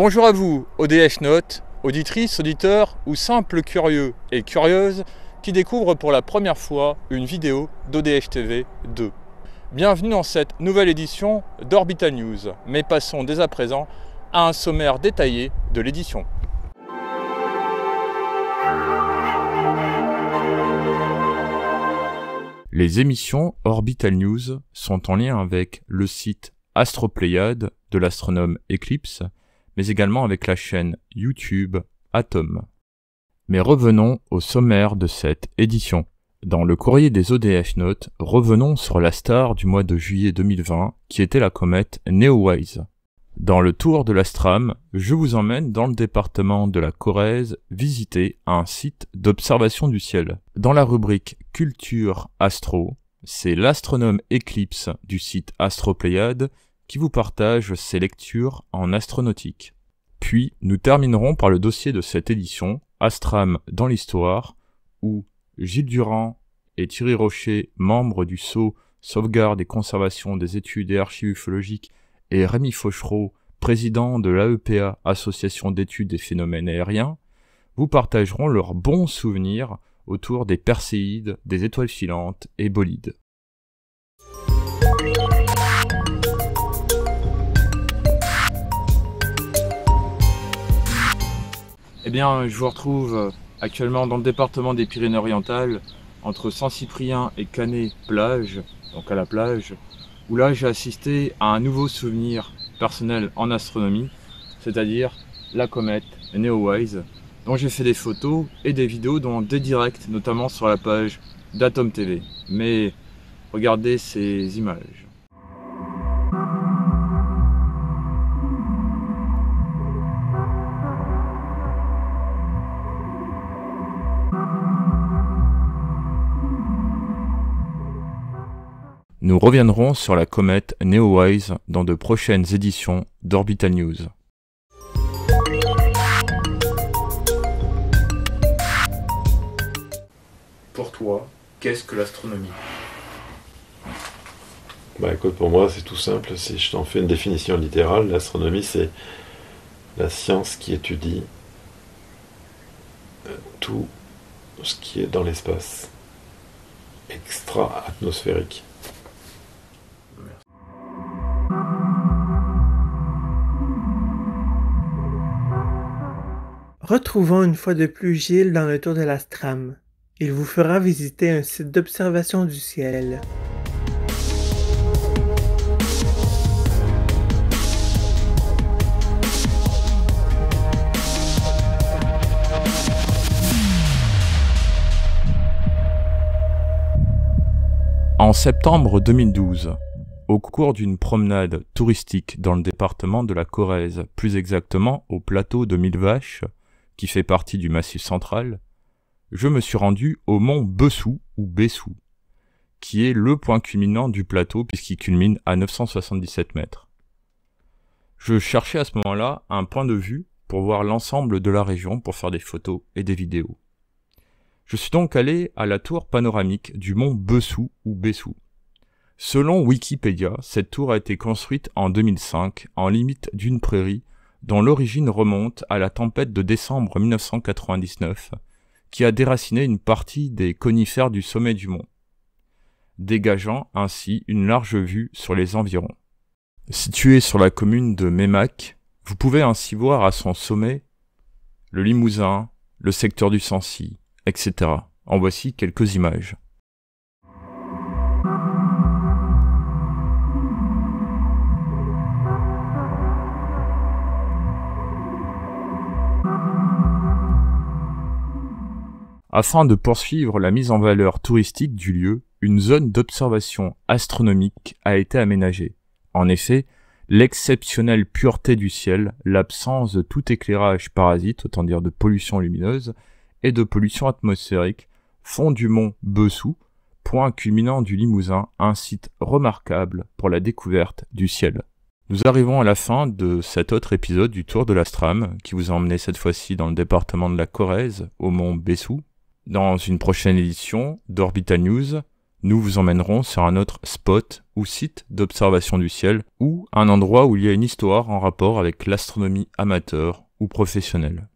Bonjour à vous, ODH-Notes, auditrices, auditeurs ou simples curieux et curieuses qui découvrent pour la première fois une vidéo d'ODH TV 2. Bienvenue dans cette nouvelle édition d'Orbital News, mais passons dès à présent à un sommaire détaillé de l'édition. Les émissions Orbital News sont en lien avec le site Astropléiade de l'astronome Eclipse, mais également avec la chaîne YouTube Atom. Mais revenons au sommaire de cette édition. Dans le courrier des ODH-Notes, revenons sur la star du mois de juillet 2020, qui était la comète Neowise. Dans le tour de l'Astram, je vous emmène dans le département de la Corrèze visiter un site d'observation du ciel. Dans la rubrique Culture Astro, c'est l'astronome Eclipse du site Astropléiade qui vous partage ses lectures en astronautique. Puis, nous terminerons par le dossier de cette édition, Astram dans l'histoire, où Gilles Durand et Thierry Rocher, membres du SAU, Sauvegarde et Conservation des études et archives ufologiques, et Rémi Fauchereau, président de l'AEPA, Association d'études des phénomènes aériens, vous partageront leurs bons souvenirs autour des Perséides, des étoiles filantes et bolides. Eh bien, je vous retrouve actuellement dans le département des Pyrénées-Orientales, entre Saint-Cyprien et Canet-Plage, donc à la plage, où là j'ai assisté à un nouveau souvenir personnel en astronomie, c'est-à-dire la comète Neowise, dont j'ai fait des photos et des vidéos, dont des directs, notamment sur la page d'Atom TV. Mais regardez ces images. Nous reviendrons sur la comète Neowise dans de prochaines éditions d'Orbital News. Pour toi, qu'est-ce que l'astronomie ? Écoute, pour moi c'est tout simple, si je t'en fais une définition littérale, l'astronomie c'est la science qui étudie tout ce qui est dans l'espace extra-atmosphérique. Retrouvons une fois de plus Gilles dans le tour de l'Astram. Il vous fera visiter un site d'observation du ciel. En septembre 2012, au cours d'une promenade touristique dans le département de la Corrèze, plus exactement au plateau de Millevaches, qui fait partie du Massif central, je me suis rendu au mont Bessou, ou Bessou, qui est le point culminant du plateau puisqu'il culmine à 977 mètres. Je cherchais à ce moment-là un point de vue pour voir l'ensemble de la région pour faire des photos et des vidéos. Je suis donc allé à la tour panoramique du mont Bessou, ou Bessou. Selon Wikipédia, cette tour a été construite en 2005 en limite d'une prairie dont l'origine remonte à la tempête de décembre 1999, qui a déraciné une partie des conifères du sommet du mont, dégageant ainsi une large vue sur les environs. Situé sur la commune de Meymac, vous pouvez ainsi voir à son sommet le Limousin, le secteur du Sancy, etc. En voici quelques images. Afin de poursuivre la mise en valeur touristique du lieu, une zone d'observation astronomique a été aménagée. En effet, l'exceptionnelle pureté du ciel, l'absence de tout éclairage parasite, autant dire de pollution lumineuse, et de pollution atmosphérique, font du mont Bessou, point culminant du Limousin, un site remarquable pour la découverte du ciel. Nous arrivons à la fin de cet autre épisode du Tour de l'Astram, qui vous a emmené cette fois-ci dans le département de la Corrèze, au mont Bessou. Dans une prochaine édition d'Orbital News, nous vous emmènerons sur un autre spot ou site d'observation du ciel ou un endroit où il y a une histoire en rapport avec l'astronomie amateur ou professionnelle.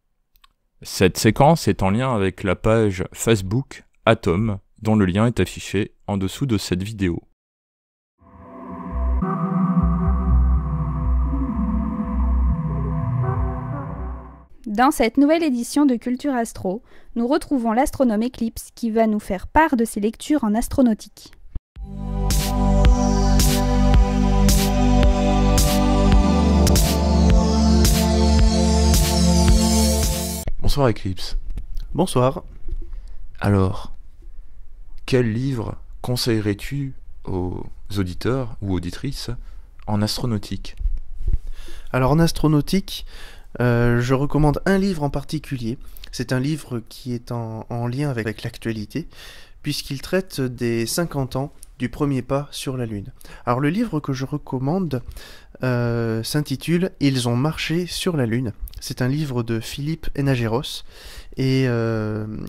Cette séquence est en lien avec la page Facebook Atom, dont le lien est affiché en dessous de cette vidéo. Dans cette nouvelle édition de Culture Astro, nous retrouvons l'astronome Eclipse qui va nous faire part de ses lectures en astronautique. Bonsoir Eclipse. Bonsoir. Alors, quel livre conseillerais-tu aux auditeurs ou auditrices en astronautique ? Alors en astronautique, je recommande un livre en particulier. C'est un livre qui est en lien avec l'actualité, puisqu'il traite des 50 ans du premier pas sur la Lune. Alors le livre que je recommande s'intitule « Ils ont marché sur la Lune ». C'est un livre de Philippe Enageros, et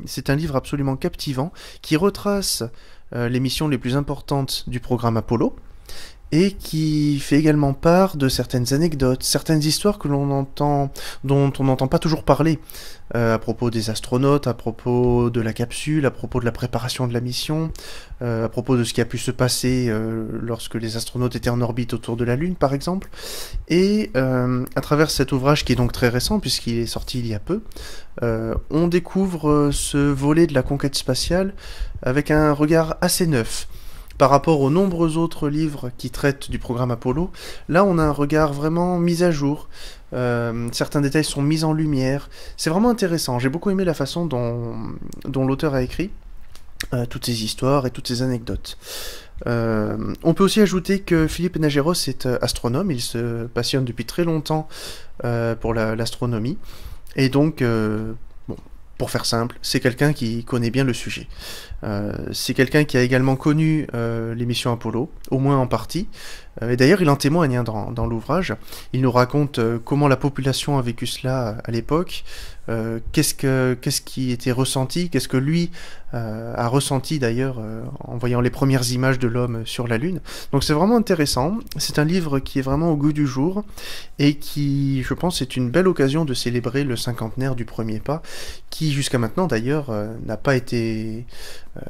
c'est un livre absolument captivant qui retrace les missions les plus importantes du programme Apollo, et qui fait également part de certaines anecdotes, certaines histoires dont on n'entend pas toujours parler, à propos des astronautes, à propos de la capsule, à propos de la préparation de la mission, à propos de ce qui a pu se passer lorsque les astronautes étaient en orbite autour de la Lune, par exemple. Et à travers cet ouvrage, qui est donc très récent, puisqu'il est sorti il y a peu, on découvre ce volet de la conquête spatiale avec un regard assez neuf. Par rapport aux nombreux autres livres qui traitent du programme Apollo, là on a un regard vraiment mis à jour, certains détails sont mis en lumière, c'est vraiment intéressant, j'ai beaucoup aimé la façon dont l'auteur a écrit toutes ces histoires et toutes ces anecdotes. On peut aussi ajouter que Philippe Enageros est astronome, il se passionne depuis très longtemps pour l'astronomie, et donc... Pour faire simple, c'est quelqu'un qui connaît bien le sujet. C'est quelqu'un qui a également connu les missions Apollo, au moins en partie. Et d'ailleurs, il en témoigne dans l'ouvrage. Il nous raconte comment la population a vécu cela à l'époque, qu'est-ce qui était ressenti, qu'est-ce que lui a ressenti d'ailleurs en voyant les premières images de l'homme sur la Lune. Donc c'est vraiment intéressant. C'est un livre qui est vraiment au goût du jour et qui, je pense, est une belle occasion de célébrer le cinquantenaire du premier pas, qui jusqu'à maintenant d'ailleurs n'a pas été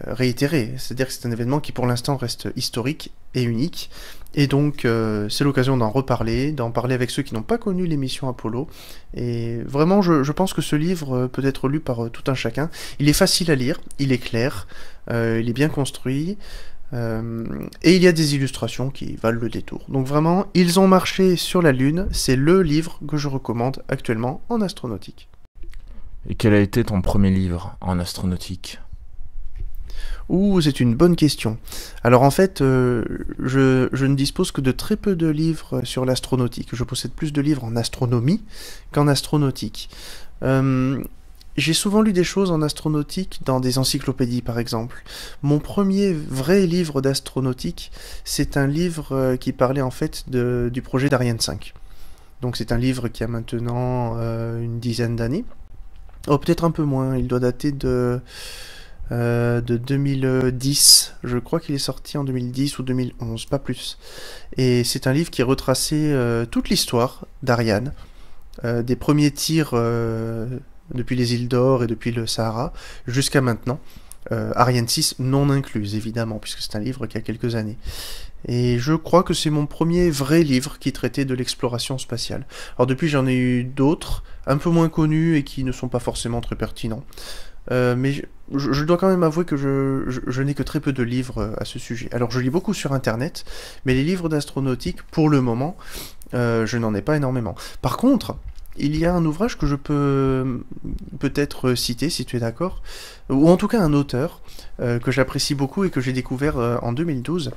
réitéré. C'est-à-dire que c'est un événement qui pour l'instant reste historique et unique. Et donc, c'est l'occasion d'en parler avec ceux qui n'ont pas connu les missions Apollo. Et vraiment, je pense que ce livre peut être lu par tout un chacun. Il est facile à lire, il est clair, il est bien construit, et il y a des illustrations qui valent le détour. Donc vraiment, Ils ont marché sur la Lune, c'est le livre que je recommande actuellement en astronautique. Et quel a été ton premier livre en astronautique ? C'est une bonne question. Alors en fait, je ne dispose que de très peu de livres sur l'astronautique. Je possède plus de livres en astronomie qu'en astronautique. J'ai souvent lu des choses en astronautique dans des encyclopédies, par exemple. Mon premier vrai livre d'astronautique, c'est un livre qui parlait en fait du projet d'Ariane 5. Donc c'est un livre qui a maintenant une dizaine d'années. Oh, peut-être un peu moins, il doit dater de 2010, je crois qu'il est sorti en 2010 ou 2011, pas plus. Et c'est un livre qui retraçait toute l'histoire d'Ariane, des premiers tirs depuis les îles d'Or et depuis le Sahara, jusqu'à maintenant. Ariane 6 non incluse, évidemment, puisque c'est un livre qui a quelques années. Et je crois que c'est mon premier vrai livre qui traitait de l'exploration spatiale. Alors depuis, j'en ai eu d'autres, un peu moins connus et qui ne sont pas forcément très pertinents. Mais je dois quand même avouer que je n'ai que très peu de livres à ce sujet. Alors je lis beaucoup sur internet, mais les livres d'astronautique, pour le moment, je n'en ai pas énormément. Par contre, il y a un ouvrage que je peux peut-être citer, si tu es d'accord, ou en tout cas un auteur que j'apprécie beaucoup et que j'ai découvert en 2012.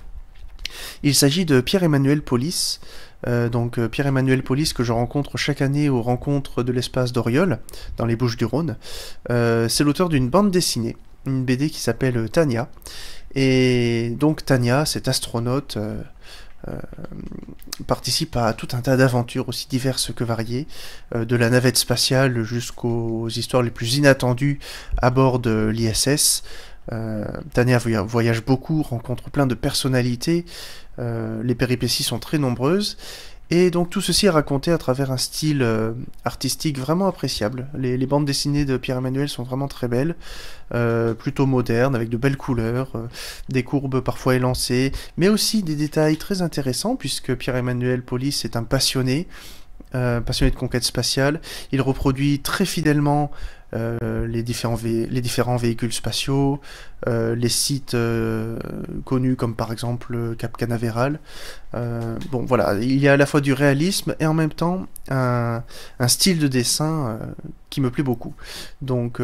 Il s'agit de Pierre-Emmanuel Polis. Pierre-Emmanuel Polis, que je rencontre chaque année aux rencontres de l'espace d'Oriol, dans les Bouches-du-Rhône. C'est l'auteur d'une bande dessinée, une BD qui s'appelle Tania. Et donc Tania, cette astronaute, participe à tout un tas d'aventures aussi diverses que variées, de la navette spatiale jusqu'aux histoires les plus inattendues à bord de l'ISS. Tania voyage beaucoup, rencontre plein de personnalités, les péripéties sont très nombreuses, et donc tout ceci est raconté à travers un style artistique vraiment appréciable. Les bandes dessinées de Pierre-Emmanuel sont vraiment très belles, plutôt modernes, avec de belles couleurs, des courbes parfois élancées, mais aussi des détails très intéressants, puisque Pierre-Emmanuel Polis est un passionné de conquête spatiale. Il reproduit très fidèlement les différents véhicules spatiaux, les sites connus comme par exemple Cap Canaveral. Bon voilà, il y a à la fois du réalisme et en même temps un style de dessin qui me plaît beaucoup. Donc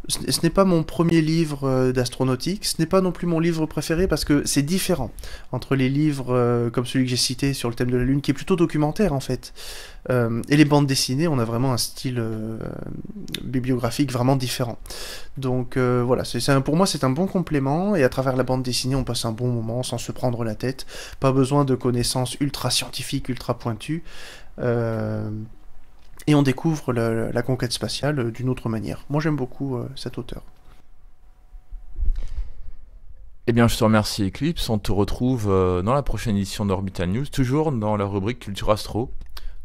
ce n'est pas mon premier livre d'astronautique, ce n'est pas non plus mon livre préféré parce que c'est différent entre les livres comme celui que j'ai cité sur le thème de la Lune, qui est plutôt documentaire en fait, et les bandes dessinées, on a vraiment un style bibliographique vraiment différent. Donc voilà, pour moi c'est un bon complément, et à travers la bande dessinée on passe un bon moment sans se prendre la tête, pas besoin de connaissances ultra scientifiques, ultra pointues. Et on découvre la conquête spatiale d'une autre manière. Moi, j'aime beaucoup cet auteur. Eh bien, je te remercie, Eclipse. On te retrouve dans la prochaine édition d'Orbital News, toujours dans la rubrique Culture Astro.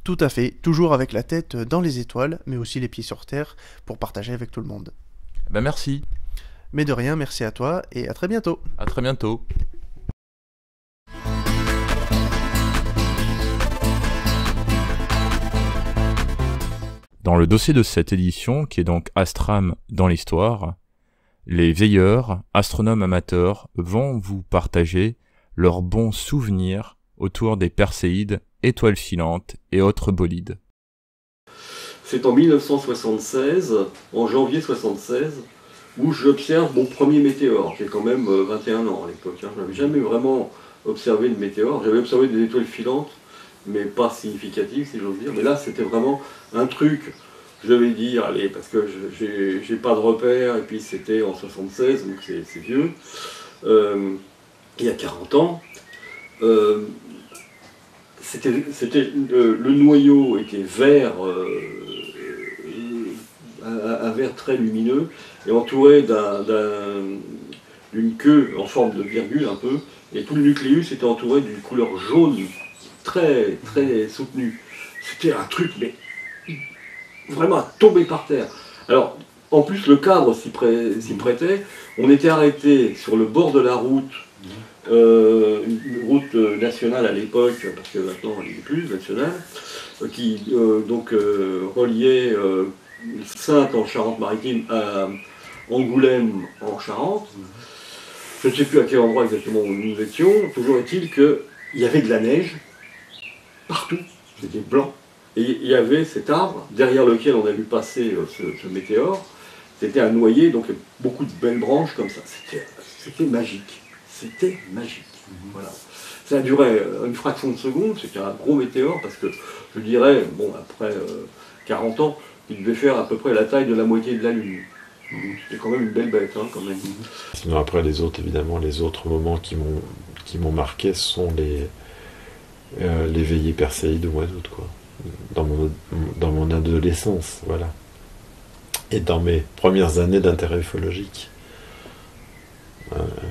Tout à fait, toujours avec la tête dans les étoiles, mais aussi les pieds sur terre, pour partager avec tout le monde. Ben, merci. Mais de rien, merci à toi, et à très bientôt. À très bientôt. Dans le dossier de cette édition, qui est donc Astram dans l'histoire, les veilleurs, astronomes amateurs, vont vous partager leurs bons souvenirs autour des Perséides, étoiles filantes et autres bolides. C'est en 1976, en janvier 1976, où j'observe mon premier météore. J'ai quand même 21 ans à l'époque. Je n'avais jamais vraiment observé de météore. J'avais observé des étoiles filantes, mais pas significatives, si j'ose dire. Mais là, c'était vraiment un truc, je vais dire, allez, parce que j'ai pas de repère, et puis c'était en 76, donc c'est vieux. Il y a 40 ans. Le noyau était vert, un vert très lumineux, et entouré d'une queue en forme de virgule un peu, et tout le nucléus était entouré d'une couleur jaune très très soutenue. C'était un truc, mais vraiment à tomber par terre. Alors, en plus, le cadre s'y prêtait. On était arrêté sur le bord de la route, une route nationale à l'époque, parce que maintenant elle n'est plus nationale, qui reliait Saintes en Charente-Maritime à Angoulême en Charente. Je ne sais plus à quel endroit exactement où nous étions. Toujours est-il qu'il y avait de la neige partout, c'était blanc. Et il y avait cet arbre derrière lequel on a vu passer ce météore. C'était un noyer, donc beaucoup de belles branches comme ça. C'était magique. C'était magique. Voilà. Ça a duré une fraction de seconde, c'était un gros météore, parce que je dirais, bon, après 40 ans, il devait faire à peu près la taille de la moitié de la Lune. C'était quand même une belle bête, hein, quand même. Sinon après les autres moments qui m'ont marqué sont les veillées Perséides au mois d'août, quoi. Dans mon adolescence, voilà. Et dans mes premières années d'intérêt ufologique.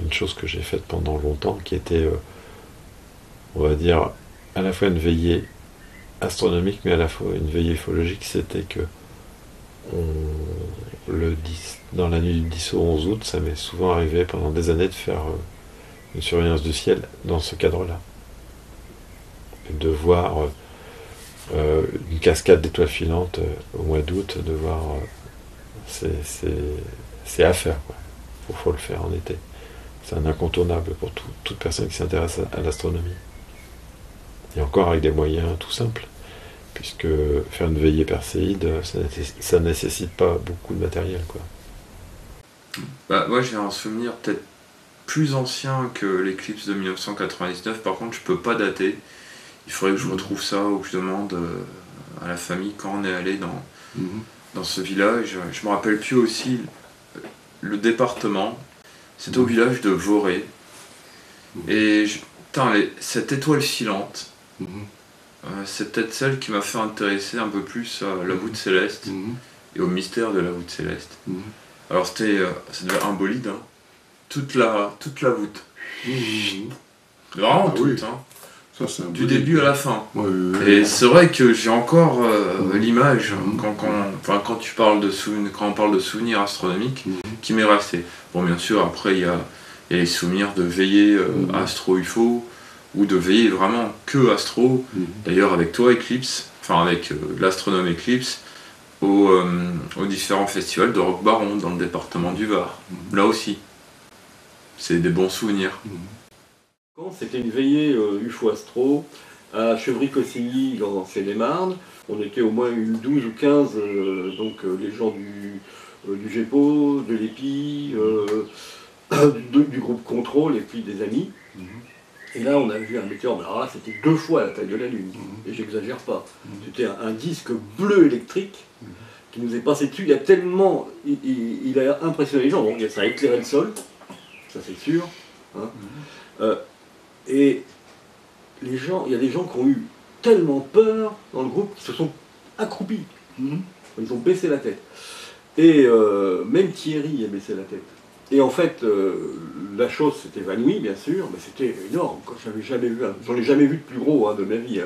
Une chose que j'ai faite pendant longtemps, qui était, on va dire, à la fois une veillée astronomique, mais à la fois une veillée ufologique, c'était que dans la nuit du 10 au 11 août, ça m'est souvent arrivé pendant des années de faire une surveillance du ciel dans ce cadre-là. De voir une cascade d'étoiles filantes au mois d'août, de voir... c'est à faire, quoi. Faut le faire en été. C'est un incontournable pour toute personne qui s'intéresse à l'astronomie. Et encore avec des moyens tout simples, puisque faire une veillée Perséide, ça nécessite pas beaucoup de matériel, quoi. Bah, moi j'ai un souvenir peut-être plus ancien que l'éclipse de 1999, par contre je peux pas dater. Il faudrait que je retrouve ça ou que je demande à la famille quand on est allé dans ce village. Je me rappelle plus aussi le département. C'était au village de Voré. Et cette étoile filante, c'est peut-être celle qui m'a fait intéresser un peu plus à la voûte céleste et au mystère de la voûte céleste. Alors c'était un bolide, hein. Toute la voûte. Vraiment toute, hein. Ça, c'est un Du bolide. début à la fin. Ouais. Et c'est vrai que j'ai encore l'image quand tu parles de quand on parle de souvenirs astronomiques qui m'est resté. Bon, bien sûr, après il y a les souvenirs de veiller astro-UFO ou de veiller vraiment que astro. D'ailleurs avec toi Eclipse, enfin avec l'astronome Eclipse, aux différents festivals de Rock Baron dans le département du Var. Là aussi, c'est des bons souvenirs. C'était une veillée UFO Astro à Chevry-Cossigny dans Seine-et-Marne. On était au moins une 12 ou 15, les gens du GEPO, de l'EPI, du groupe Contrôle et puis des amis. Et là on a vu un météore, mais alors là c'était 2 fois la taille de la Lune, et j'exagère pas. C'était un disque bleu électrique qui nous est passé dessus. Il a tellement, il a impressionné les gens, donc ça a éclairé le sol, ça c'est sûr. Hein. Et les gens, il y a des gens qui ont eu tellement peur dans le groupe qu'ils se sont accroupis. Ils ont baissé la tête. Et même Thierry a baissé la tête. Et en fait, la chose s'est évanouie, bien sûr, mais c'était énorme. J'en ai jamais vu de plus gros de ma vie.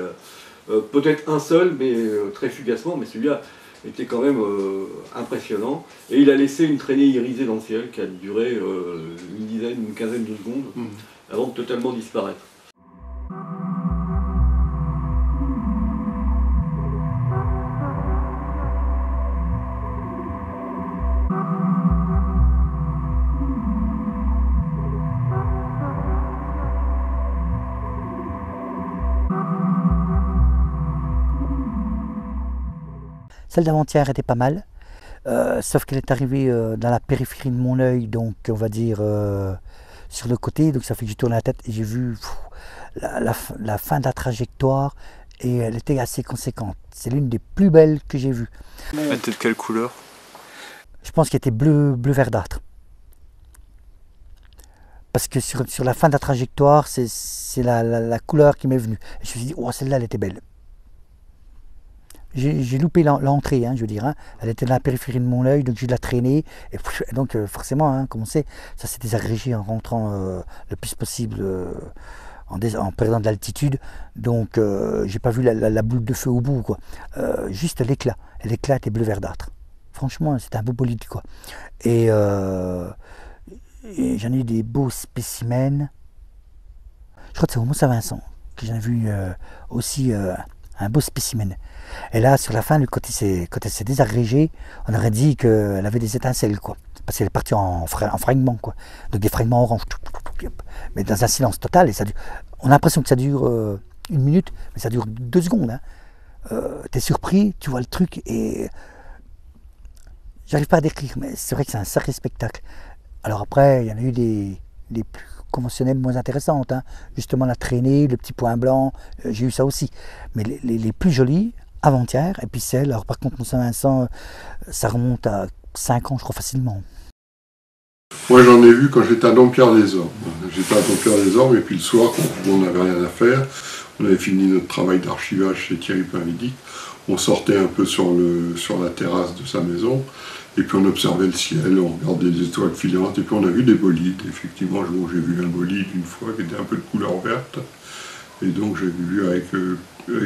Peut-être un seul, mais très fugacement, mais celui-là était quand même impressionnant. Et il a laissé une traînée irisée dans le ciel qui a duré une quinzaine de secondes avant de totalement disparaître. Celle d'avant-hier était pas mal, sauf qu'elle est arrivée dans la périphérie de mon œil, donc on va dire sur le côté, donc ça fait que j'ai tourné la tête et j'ai vu la fin de la trajectoire et elle était assez conséquente. C'est l'une des plus belles que j'ai vues. Elle était de quelle couleur? Je pense qu'elle était bleu verdâtre. Parce que sur la fin de la trajectoire, c'est la couleur qui m'est venue. Et je me suis dit, oh celle-là elle était belle. J'ai loupé l'entrée, je veux dire. Elle était dans la périphérie de mon œil, donc j'ai dû la traîner. Et donc forcément, comme on sait, ça s'est désagrégé en rentrant le plus possible en perdant de l'altitude. Donc j'ai pas vu la boule de feu au bout, quoi. Juste l'éclat. Et l'éclat était bleu verdâtre. Franchement, c'était un beau bolide, quoi. Et j'en ai eu des beaux spécimens. Je crois que c'est au Mont-Saint-Vincent que j'en ai vu aussi un beau spécimen. Et là, sur la fin, quand elle s'est désagrégée, on aurait dit qu'elle avait des étincelles, quoi. Parce qu'elle est partie en fragments, quoi. Donc des fragments orange. Mais dans un silence total. Et ça dure, on a l'impression que ça dure 1 minute, mais ça dure 2 secondes. T'es surpris, tu vois le truc, et j'arrive pas à décrire, mais c'est vrai que c'est un sacré spectacle. Alors après, il y en a eu des plus conventionnelles, moins intéressantes. Justement, la traînée, le petit point blanc, j'ai eu ça aussi. Mais les plus jolies, avant-hier, et puis celle, alors par contre, Mont-Saint-Vincent, ça remonte à 5 ans, je crois, facilement. Moi, j'en ai vu quand j'étais à Dampierre-les-Ormes. J'étais à Dampierre-les-Ormes, et puis le soir, quand on n'avait rien à faire, on avait fini notre travail d'archivage chez Thierry Pinvidic, on sortait un peu sur la terrasse de sa maison, et puis on observait le ciel, on regardait les étoiles filantes, et puis on a vu des bolides. Effectivement, j'ai vu un bolide une fois qui était un peu de couleur verte, et donc j'ai vu avec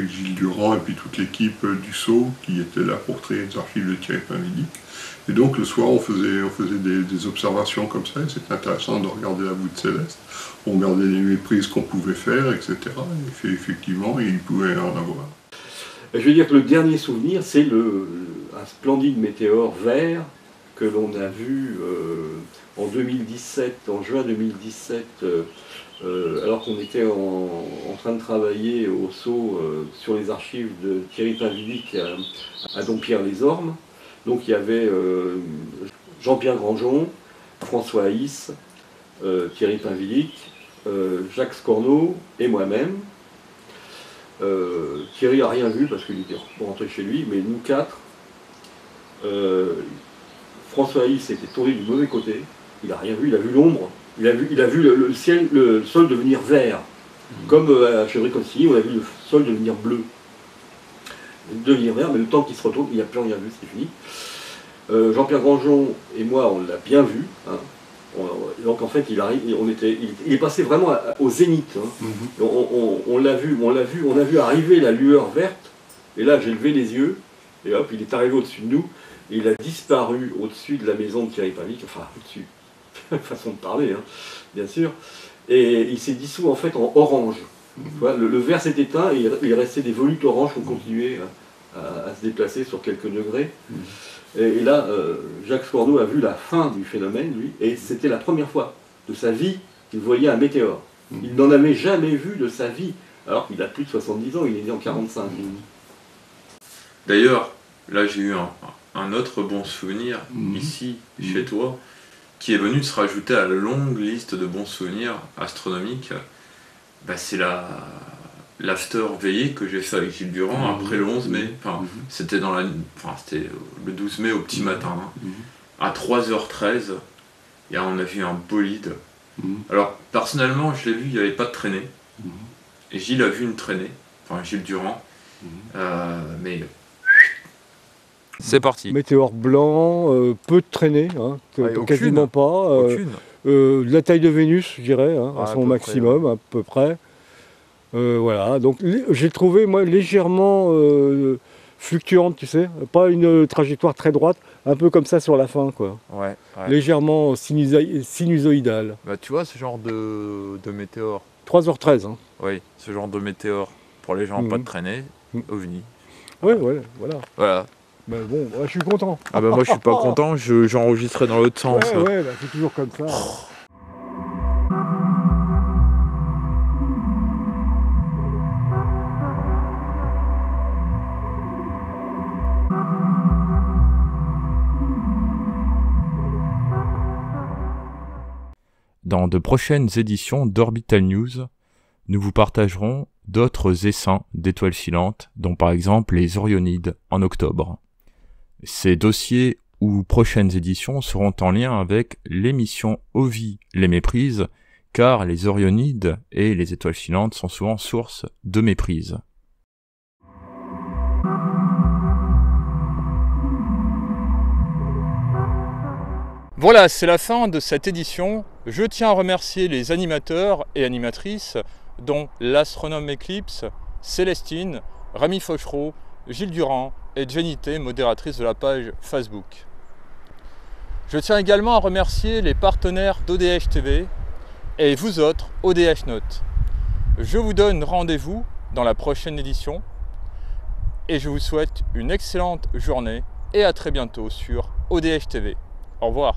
Gilles Durand et puis toute l'équipe du Sceau qui était là pour traiter les archives de Thierry Pinvidic. Et donc le soir on faisait des observations comme ça, et c'était intéressant de regarder la voûte céleste. On regardait les méprises qu'on pouvait faire, etc. Et effectivement, il pouvait en avoir. Je veux dire que le dernier souvenir, c'est un splendide météore vert que l'on a vu en 2017, en juin 2017, alors qu'on était en train de travailler au Sceau sur les archives de Thierry Pinvidic à Dampierre-les-Ormes. Donc il y avait Jean-Pierre Grandjean, François Haïs, Thierry Pinvidic, Jacques Scorneau et moi-même. Thierry n'a rien vu parce qu'il était rentré chez lui, mais nous 4, François Haïs était tourné du mauvais côté, il n'a rien vu, il a vu l'ombre, il a vu le ciel, le sol devenir vert, comme à Chevry-Cossigny, on a vu le sol devenir bleu. Devenir vert, mais le temps qu'il se retourne, il n'a plus rien vu, c'est fini. Jean-Pierre Grandjean et moi, on l'a bien vu. Hein. Donc en fait, il est passé vraiment au zénith. Hein. On l'a vu, on a vu arriver la lueur verte. Et là, j'ai levé les yeux. Et hop, il est arrivé au-dessus de nous. Et il a disparu au-dessus de la maison de Thierry Pavlik. Enfin, au-dessus. Façon de parler, hein, bien sûr. Et il s'est dissous en fait en orange. Le vert s'est éteint et il restait des volutes oranges qui ont continué à se déplacer sur quelques degrés. Et là, Jacques Scordeau a vu la fin du phénomène, lui, et c'était la première fois de sa vie qu'il voyait un météore. Il n'en avait jamais vu de sa vie, alors qu'il a plus de 70 ans, il est né en 45. D'ailleurs, là j'ai eu un autre bon souvenir ici, chez toi, qui est venu de se rajouter à la longue liste de bons souvenirs astronomiques. C'est l'after veillée que j'ai fait avec Gilles Durand après le 11 mai. C'était c'était le 12 mai au petit matin. Hein. À 3h13, et on a vu un bolide. Alors, personnellement, je l'ai vu, il n'y avait pas de traînée. Et Gilles a vu une traînée, enfin Gilles Durand. Mais c'est parti. Météore blanc, peu de traînées, hein, quasiment pas. De la taille de Vénus, je dirais, hein, à son maximum, à peu près. Voilà, donc j'ai trouvé moi légèrement fluctuante, tu sais, pas une trajectoire très droite, un peu comme ça sur la fin, quoi. Ouais. Légèrement sinusoïdale. Tu vois ce genre de météore. 3h13. Hein. Oui, ce genre de météore pour les gens pas de traînée, ovni. Ouais, voilà. Mais bon, je suis content. Moi je suis pas content, j'enregistrais dans l'autre sens. Ouais, c'est toujours comme ça. Dans de prochaines éditions d'Orbital News, nous vous partagerons d'autres essaims d'étoiles filantes, dont par exemple les Orionides en octobre. Ces dossiers ou prochaines éditions seront en lien avec l'émission OVI Les Méprises, car les Orionides et les étoiles filantes sont souvent source de méprise. Voilà, c'est la fin de cette édition. Je tiens à remercier les animateurs et animatrices, dont l'astronome Eclipse, Célestine, Rémi Fauchereau, Gilles Durand et Jenny T, modératrice de la page Facebook. Je tiens également à remercier les partenaires d'ODH TV et vous autres, ODH Note. Je vous donne rendez-vous dans la prochaine édition et je vous souhaite une excellente journée et à très bientôt sur ODH TV. Au revoir.